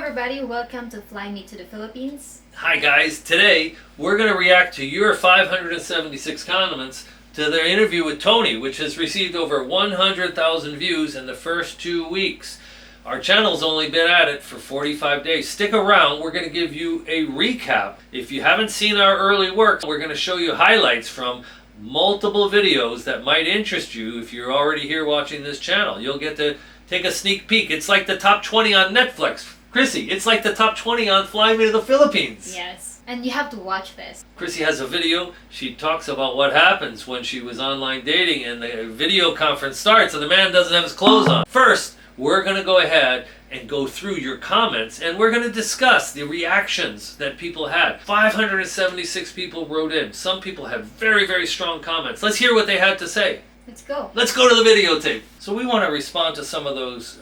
everybody, welcome to Fly Me to the Philippines. Hi guys, today we're going to react to your 576 comments to their interview with Tony, which has received over 100,000 views in the first 2 weeks. Our channel's only been at it for 45 days. Stick around, we're going to give you a recap. If you haven't seen our early work, we're going to show you highlights from multiple videos that might interest you if you're already here watching this channel. You'll get to take a sneak peek. It's like the top 20 on Netflix. Chrissy, it's like the top 20 on Fly Me to the Philippines. Yes, and you have to watch this. Chrissy has a video. She talks about what happens when she was online dating and the video conference starts and the man doesn't have his clothes on. First, we're going to go ahead and go through your comments and we're going to discuss the reactions that people had. 576 people wrote in. Some people had very, very strong comments. Let's hear what they had to say. Let's go. Let's go to the videotape. So we want to respond to some of those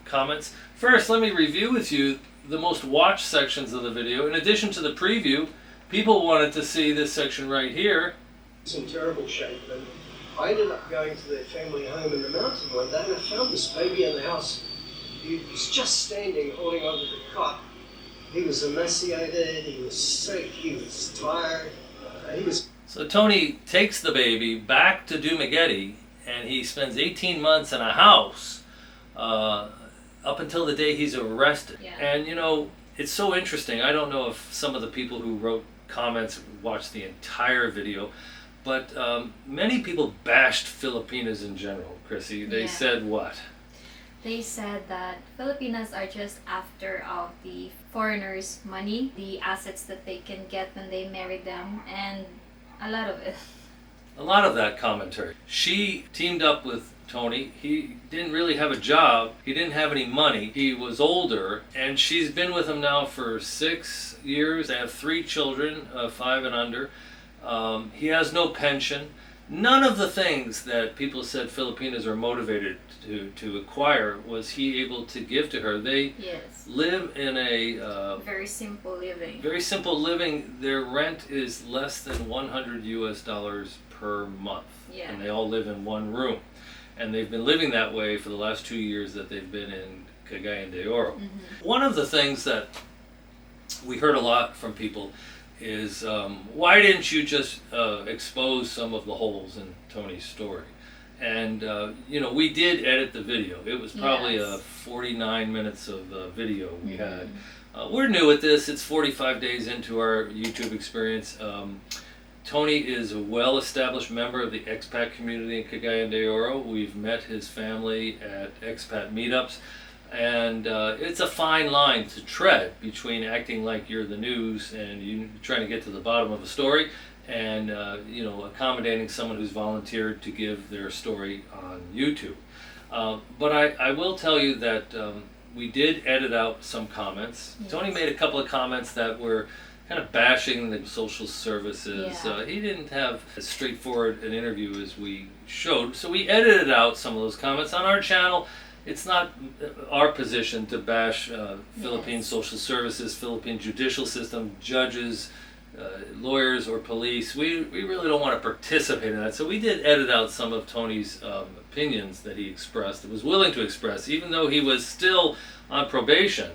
comments. First, let me review with you the most watched sections of the video. In addition to the preview, people wanted to see this section right here. It's in terrible shape, and I ended up going to their family home in the mountain one day and I found this baby in the house. He was just standing holding onto the cot. He was emaciated, he was sick, he was tired, So Tony takes the baby back to Dumaguete and he spends 18 months in a house up until the day he's arrested. Yeah. And you know, it's so interesting. I don't know if some of the people who wrote comments watched the entire video, but many people bashed Filipinas in general, Chrissy. They said what? They said that Filipinas are just after of the foreigners' money, the assets that they can get when they marry them, and a lot of it. A lot of that commentary. She teamed up with Tony. He didn't really have a job. He didn't have any money. He was older, and she's been with him now for 6 years. They have 3 children, 5 and under. He has no pension. None of the things that people said Filipinas are motivated to acquire was he able to give to her. They live in a very simple living. Very simple living. Their rent is less than $100 per month, and they all live in one room. And they've been living that way for the last 2 years that they've been in Cagayan de Oro. One of the things that we heard a lot from people is why didn't you just expose some of the holes in Tony's story? And you know, we did edit the video. It was probably 49 minutes of video we had. We're new at this. It's 45 days into our YouTube experience. Tony is a well-established member of the expat community in Cagayan de Oro. We've met his family at expat meetups. And it's a fine line to tread between acting like you're the news and you trying to get to the bottom of a story and you know, accommodating someone who's volunteered to give their story on YouTube. But I will tell you that we did edit out some comments. Tony made a couple of comments that were kind of bashing the social services. He didn't have as straightforward an interview as we showed, so we edited out some of those comments on our channel. It's not our position to bash Philippine social services, Philippine judicial system, judges, lawyers, or police. We really don't want to participate in that. So we did edit out some of Tony's opinions that he expressed, was willing to express, even though he was still on probation.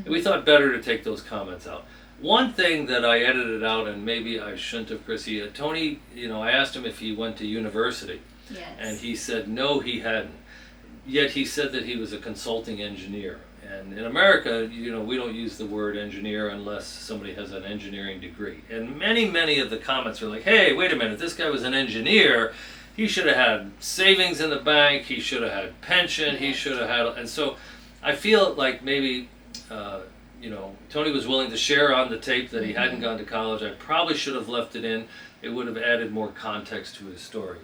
We thought better to take those comments out. One thing that I edited out, and maybe I shouldn't have, Chrissy, Tony, you know, I asked him if he went to university. And he said no, he hadn't. Yet he said that he was a consulting engineer. And in America, you know, we don't use the word engineer unless somebody has an engineering degree. And many of the comments were like, hey, wait a minute, this guy was an engineer. He should have had savings in the bank. He should have had pension. He should have had... And so I feel like maybe, you know, Tony was willing to share on the tape that he hadn't gone to college. I probably should have left it in. It would have added more context to his story.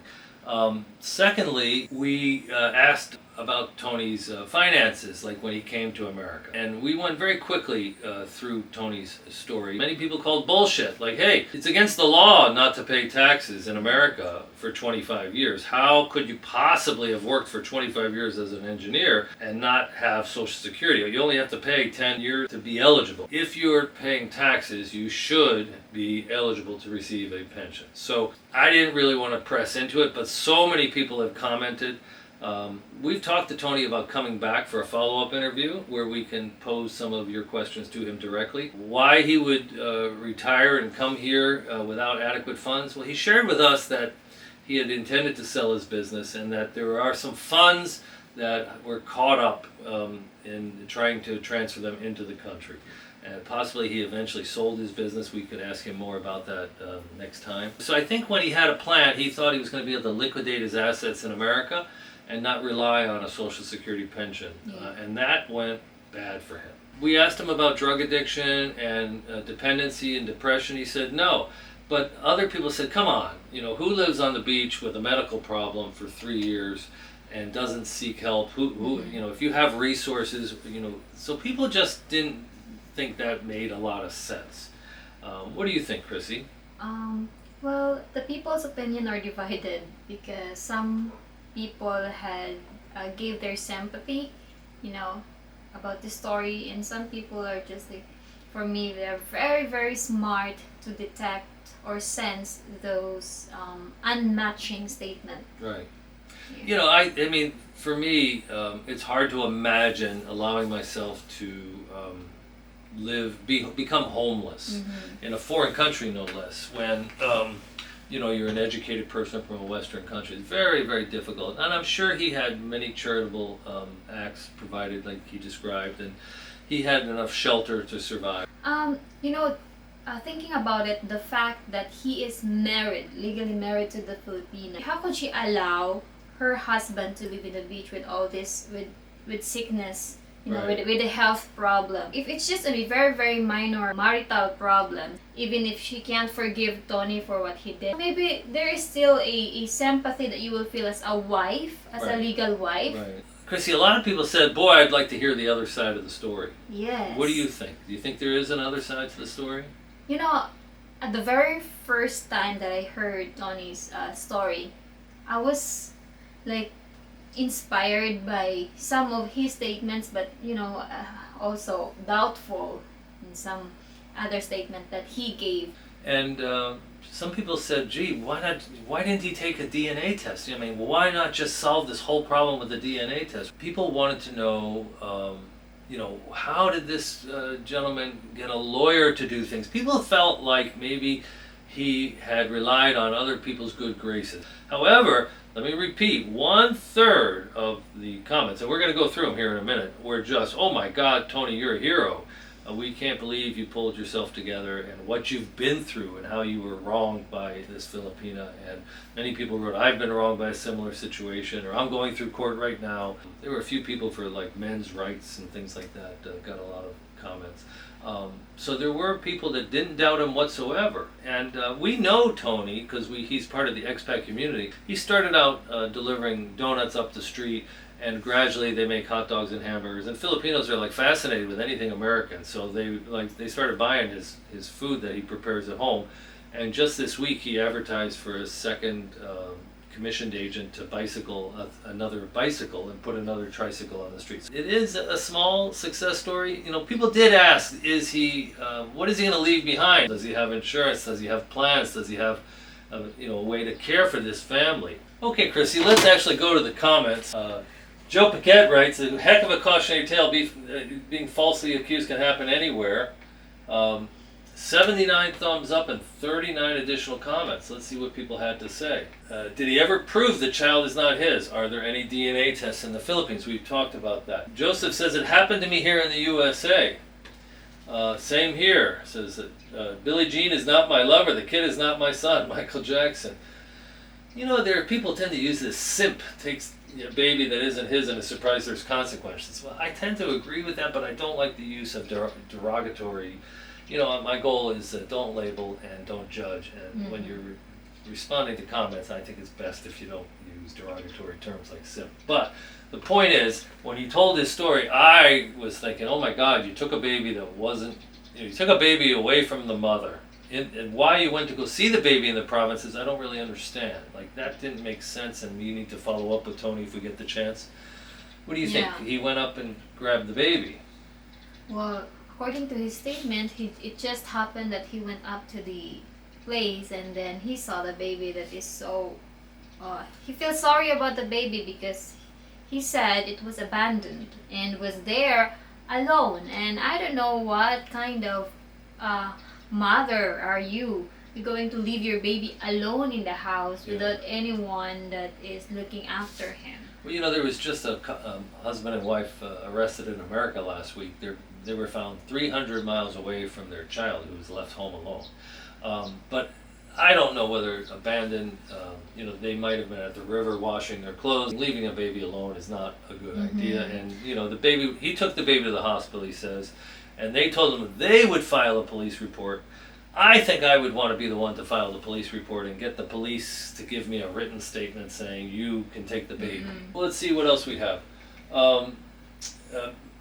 Secondly, we asked about Tony's finances, like when he came to America. And we went very quickly through Tony's story. Many people called bullshit, like, hey, it's against the law not to pay taxes in America for 25 years. How could you possibly have worked for 25 years as an engineer and not have Social Security? You only have to pay 10 years to be eligible. If you're paying taxes, you should be eligible to receive a pension. So I didn't really want to press into it, but so many people have commented We've talked to Tony about coming back for a follow-up interview where we can pose some of your questions to him directly. Why he would retire and come here without adequate funds? Well, he shared with us that he had intended to sell his business and that there are some funds that were caught up in trying to transfer them into the country. And possibly he eventually sold his business. We could ask him more about that next time. So I think when he had a plan, he thought he was going to be able to liquidate his assets in America and not rely on a Social Security pension. And that went bad for him. We asked him about drug addiction and dependency and depression. He said no. But other people said, come on, who lives on the beach with a medical problem for 3 years and doesn't seek help? Who if you have resources, so people just didn't think that made a lot of sense. What do you think, Chrissy? Well, the people's opinion are divided because some people had gave their sympathy, about the story, and some people are just like, for me, they're very, very smart to detect or sense those unmatching statements. Right. I mean, for me, it's hard to imagine allowing myself to become homeless in a foreign country, no less, when you're an educated person from a Western country. It's very, very difficult. And I'm sure he had many charitable acts provided, like he described, and he had enough shelter to survive. Thinking about it, the fact that he is married, legally married to the Filipina, how could she allow her husband to live in the beach with all this, with sickness, Right. with a health problem? If it's just a very, very minor marital problem, even if she can't forgive Tony for what he did, maybe there is still a sympathy that you will feel as a wife, as a Right. legal wife. Right. Chrissy, a lot of people said, boy, I'd like to hear the other side of the story. Yes. What do you think? Do you think there is another side to the story? At the very first time that I heard Tony's story, I was like inspired by some of his statements, but also doubtful in some other statement that he gave. And some people said, gee, why didn't he take a DNA test? I mean, why not just solve this whole problem with a DNA test? People wanted to know, how did this gentleman get a lawyer to do things? People felt like maybe he had relied on other people's good graces. However, let me repeat, 1/3 of the comments, and we're going to go through them here in a minute, were just, oh my God, Tony, you're a hero. We can't believe you pulled yourself together and what you've been through and how you were wronged by this Filipina. And many people wrote, I've been wronged by a similar situation, or I'm going through court right now. There were a few people for like men's rights and things like that got a lot of comments. So there were people that didn't doubt him whatsoever. And we know Tony because he's part of the expat community. He started out delivering donuts up the street, and gradually they make hot dogs and hamburgers. And Filipinos are like fascinated with anything American, so they started buying his food that he prepares at home. And just this week he advertised for a second commissioned agent to bicycle another bicycle and put another tricycle on the streets. It is a small success story. People did ask, what is he going to leave behind? Does he have insurance? Does he have plans? Does he have a way to care for this family? Okay, Chrissy, let's actually go to the comments. Joe Paquette writes, a heck of a cautionary tale. Being falsely accused can happen anywhere. 79 thumbs up and 39 additional comments. Let's see what people had to say. Did he ever prove the child is not his? Are there any DNA tests in the Philippines? We've talked about that. Joseph says, it happened to me here in the USA. Same here. Says that Billie Jean is not my lover. The kid is not my son. Michael Jackson. There are people tend to use this simp takes a baby that isn't his and is surprised there's consequences. Well, I tend to agree with that, but I don't like the use of derogatory. My goal is don't label and don't judge. And when you're responding to comments, I think it's best if you don't use derogatory terms like simp. But the point is, when he told his story, I was thinking, oh my God, you took a baby that wasn't, you took a baby away from the mother. And why you went to go see the baby in the provinces, I don't really understand. Like, that didn't make sense, and we need to follow up with Tony if we get the chance. What do you think? He went up and grabbed the baby. Well, according to his statement, it just happened that he went up to the place and then he saw the baby that is so... he feels sorry about the baby because he said it was abandoned and was there alone. And I don't know what kind of mother are you. You're going to leave your baby alone in the house without anyone that is looking after him. Well, you know, there was just a husband and wife arrested in America last week. They were found 300 miles away from their child who was left home alone. But I don't know whether abandoned, you know, they might have been at the river washing their clothes. Leaving a baby alone is not a good idea. And, you know, the baby, he took the baby to the hospital, he says, and they told him they would file a police report. I think I would want to be the one to file the police report and get the police to give me a written statement saying you can take the baby. Well, let's see what else we have.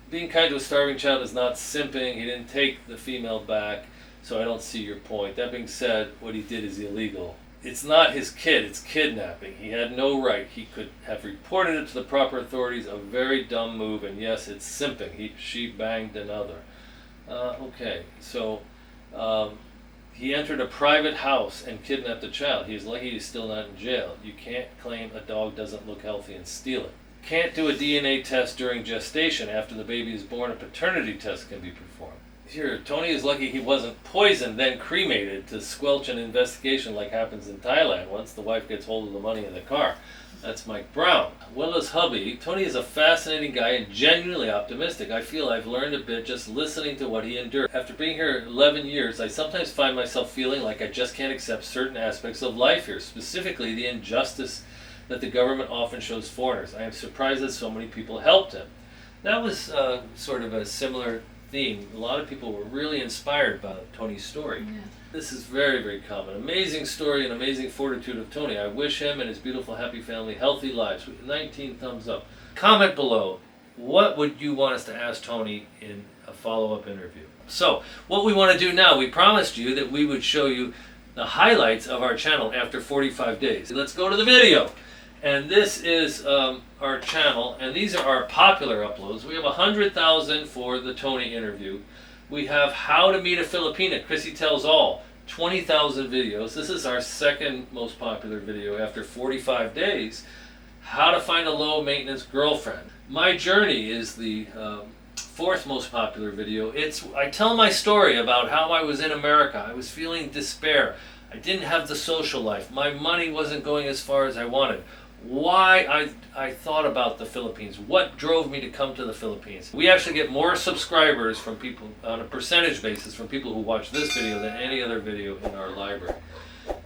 Being kind to a starving child is not simping. He didn't take the female back, so I don't see your point. That being said, what he did is illegal. It's not his kid, it's kidnapping. He had no right. He could have reported it to the proper authorities, a very dumb move, and yes, it's simping. She banged another. Okay, so he entered a private house and kidnapped a child. He is lucky he's still not in jail. You can't claim a dog doesn't look healthy and steal it. Can't do a DNA test during gestation. After the baby is born, a paternity test can be performed. Here, Tony is lucky he wasn't poisoned, then cremated to squelch an investigation like happens in Thailand once the wife gets hold of the money in the car. That's Mike Brown. Willa's hubby, Tony is a fascinating guy and genuinely optimistic. I feel I've learned a bit just listening to what he endured. After being here 11 years, I sometimes find myself feeling like I just can't accept certain aspects of life here, specifically the injustice that the government often shows foreigners. I am surprised that so many people helped him. That was sort of a similar theme. A lot of people were really inspired by Tony's story. Yeah. This is very, very common. Amazing story and amazing fortitude of Tony. I wish him and his beautiful, happy family healthy lives. 19 thumbs up. Comment below, what would you want us to ask Tony in a follow-up interview? So, what we want to do now, we promised you that we would show you the highlights of our channel after 45 days. Let's go to the video. And this is our channel, and these are our popular uploads. We have 100,000 for the Tony interview. We have How to Meet a Filipina, Chrissy Tells All, 20,000 videos. This is our second most popular video after 45 days. How to Find a Low Maintenance Girlfriend. My Journey is the fourth most popular video. I tell my story about how I was in America. I was feeling despair. I didn't have the social life. My money wasn't going as far as I wanted. Why I thought about the Philippines, what drove me to come to the Philippines. We actually get more subscribers from people on a percentage basis from people who watch this video than any other video in our library.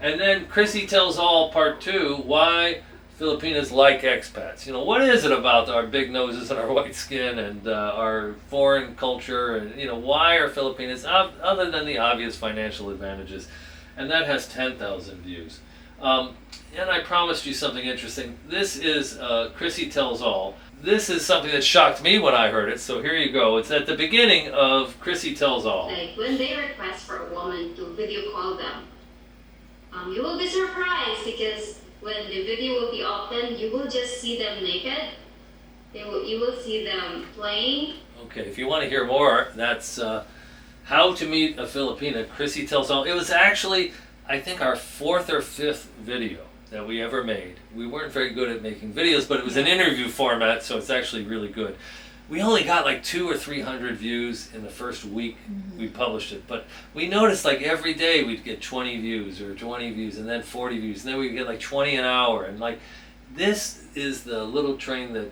And then Chrissy Tells All Part 2, why Filipinas like expats. You know, what is it about our big noses and our white skin and our foreign culture, and you know, why are Filipinas, other than the obvious financial advantages? And that has 10,000 views. And I promised you something interesting. This is Chrissy Tells All. This is something that shocked me when I heard it, so here you go. It's at the beginning of Chrissy Tells All. Like when they request for a woman to video call them, you will be surprised because when the video will be open, you will just see them naked. You will see them playing. Okay, if you want to hear more, that's How to Meet a Filipina, Chrissy Tells All. It was actually, I think, our fourth or fifth video that we ever made. We weren't very good at making videos, but it was an interview format, so it's actually really good. We only got like 200 or 300 views in the first week we published it, but we noticed like every day we'd get 20 views or 20 views and then 40 views, and then we'd get like 20 an hour, and like this is the little train that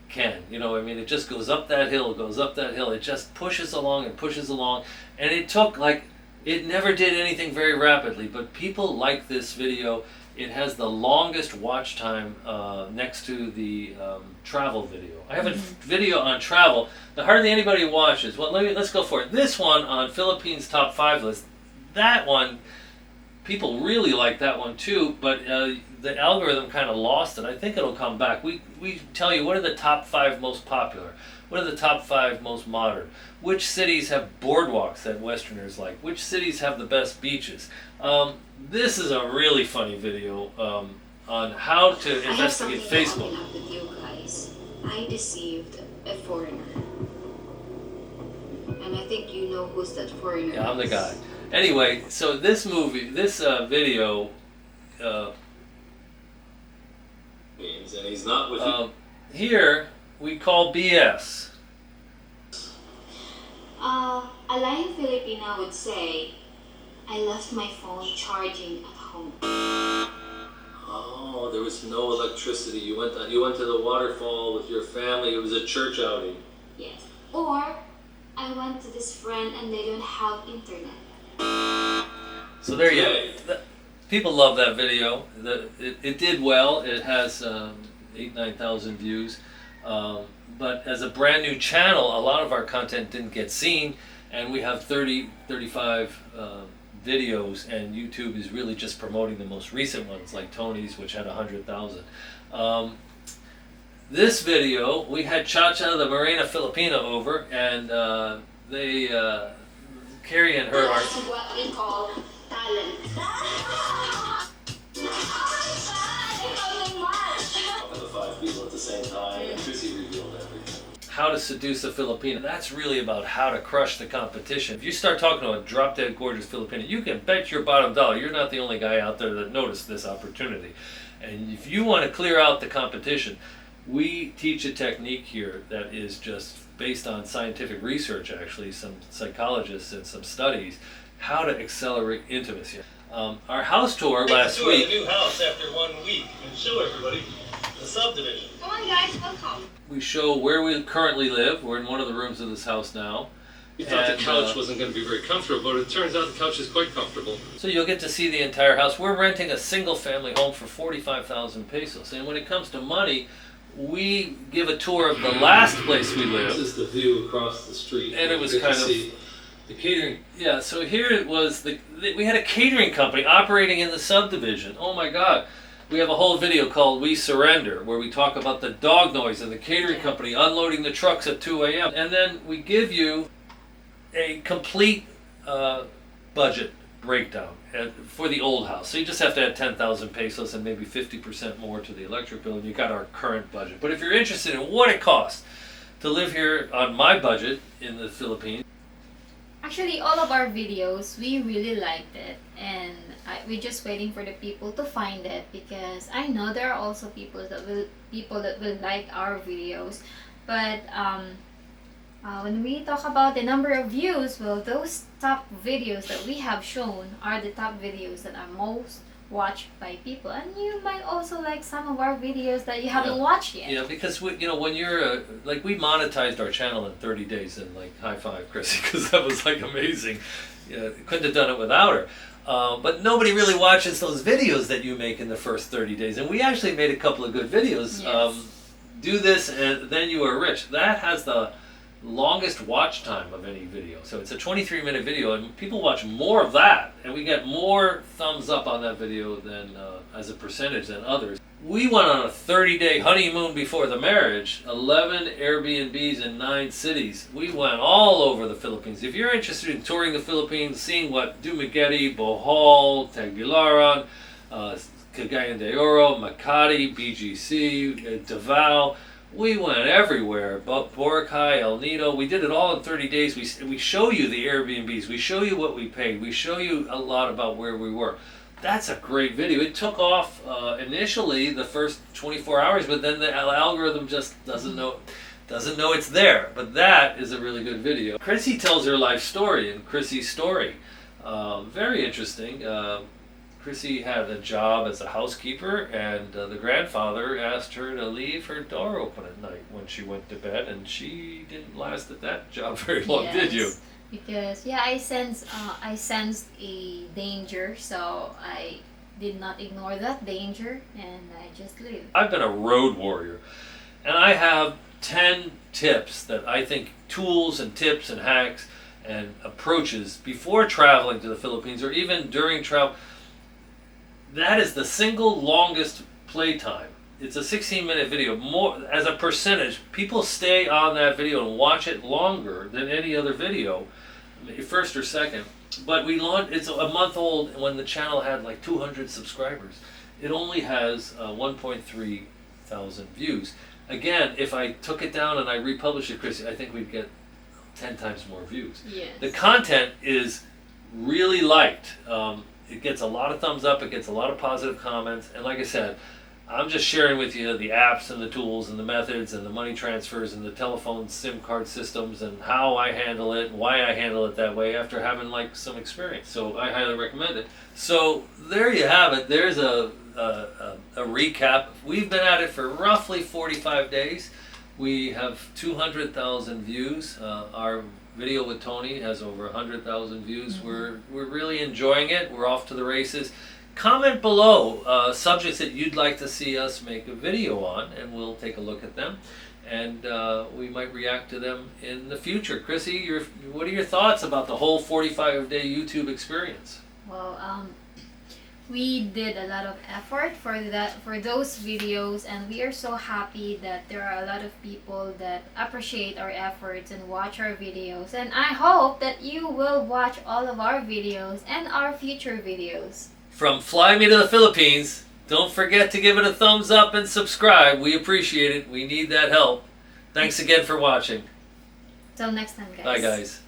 can, you know, I mean, it just goes up that hill, goes up that hill, it just pushes along and pushes along, and it took like, it never did anything very rapidly, but people like this video. It has the longest watch time next to the travel video. I have a video on travel that hardly anybody watches. Well, let's go for it. This one on Philippines Top 5 list, that one, people really like that one too, but the algorithm kind of lost it. I think it'll come back. We tell you what are the top 5 most popular, what are the top 5 most modern, which cities have boardwalks that Westerners like, which cities have the best beaches. This is a really funny video on how to investigate Facebook. I have something with you guys. I deceived a foreigner. And I think you know who's that foreigner. Yeah, I'm the guy. Anyway, so this video... and he's not with you. here we call BS. A lying Filipino would say, I left my phone charging at home. Oh, there was no electricity. You went to the waterfall with your family. It was a church outing. Yes. Or, I went to this friend and they don't have internet. So there you go. People love that video. It did well. It has 9,000 views. But as a brand new channel, a lot of our content didn't get seen, and we have 35 videos, and YouTube is really just promoting the most recent ones, like Tony's, which had 100,000. This video, we had Chacha, the Morena Filipina, over, and Carrie and her are... what we call talent. The 5 people at the same time, and Chrissy revealed everything. How to seduce a Filipina. That's really about how to crush the competition. If you start talking to a drop-dead gorgeous Filipina, you can bet your bottom dollar you're not the only guy out there that noticed this opportunity. And if you want to clear out the competition, we teach a technique here that is just based on scientific research, actually, some psychologists and some studies, how to accelerate intimacy. Our house tour last week. The new house after 1 week and show everybody the subdivision. Come on guys, welcome. We show where we currently live. We're in one of the rooms of this house now. We thought the couch wasn't going to be very comfortable, but it turns out the couch is quite comfortable. So you'll get to see the entire house. We're renting a single family home for 45,000 pesos. And when it comes to money, we give a tour of the last place we lived. This is the view across the street. And it was kind of the catering. Yeah, so here it was, we had a catering company operating in the subdivision. Oh my God. We have a whole video called We Surrender, where we talk about the dog noise and the catering company unloading the trucks at 2 a.m. And then we give you a complete budget breakdown for the old house. So you just have to add 10,000 pesos and maybe 50% more to the electric bill, and you got our current budget. But if you're interested in what it costs to live here on my budget in the Philippines, actually, all of our videos, we really liked it, and we're just waiting for the people to find it, because I know there are also people that will like our videos, but when we talk about the number of views, well, those top videos that we have shown are the top videos that are most watched by people, and you might also like some of our videos that you haven't watched yet. Yeah, because when you're we monetized our channel in 30 days, and high five, Chrissy, because that was amazing. Yeah, couldn't have done it without her. But nobody really watches those videos that you make in the first 30 days, and we actually made a couple of good videos. Yes. Do this and then you are rich. That has the longest watch time of any video. So it's a 23-minute video, and people watch more of that, and we get more thumbs up on that video than as a percentage than others. We went on a 30-day honeymoon before the marriage, 11 Airbnbs in 9 cities. We went all over the Philippines. If you're interested in touring the Philippines, seeing what Dumaguete, Bohol, Tagbilaran, Cagayan de Oro, Makati, BGC, Davao, we went everywhere, Boracay, El Nido. We did it all in 30 days. We show you the Airbnbs. We show you what we paid. We show you a lot about where we were. That's a great video. It took off initially the first 24 hours, but then the algorithm just doesn't know it's there. But that is a really good video. Chrissy tells her life story in Chrissy Story. Very interesting. Chrissy had a job as a housekeeper, and the grandfather asked her to leave her door open at night when she went to bed, and she didn't last at that job very long, did you? Because I sensed a danger, so I did not ignore that danger, and I just lived. I've been a road warrior, and I have 10 tips that I think, tools and tips and hacks and approaches before traveling to the Philippines, or even during travel. That is the single longest playtime. It's a 16-minute video. More as a percentage, people stay on that video and watch it longer than any other video, first or second. But it's a month old when the channel had 200 subscribers. It only has 1.3 thousand views. Again, if I took it down and I republished it, Chrissy, I think we'd get 10 times more views. Yes. The content is really liked. It gets a lot of thumbs up, it gets a lot of positive comments, and like I said, I'm just sharing with you the apps and the tools and the methods and the money transfers and the telephone SIM card systems and how I handle it and why I handle it that way after having like some experience. So I highly recommend it. So there you have it. There's a recap. We've been at it for roughly 45 days. We have 200,000 views. Our video with Tony has over 100,000 views. We're really enjoying it. We're off to the races. Comment below subjects that you'd like to see us make a video on, and we'll take a look at them, and we might react to them in the future. Chrissy, what are your thoughts about the whole 45-day YouTube experience? Well, we did a lot of effort for those videos, and we are so happy that there are a lot of people that appreciate our efforts and watch our videos, and I hope that you will watch all of our videos and our future videos. From Fly Me to the Philippines, don't forget to give it a thumbs up and subscribe. We appreciate it. We need that help. Thanks again for watching. Till next time, guys. Bye, guys.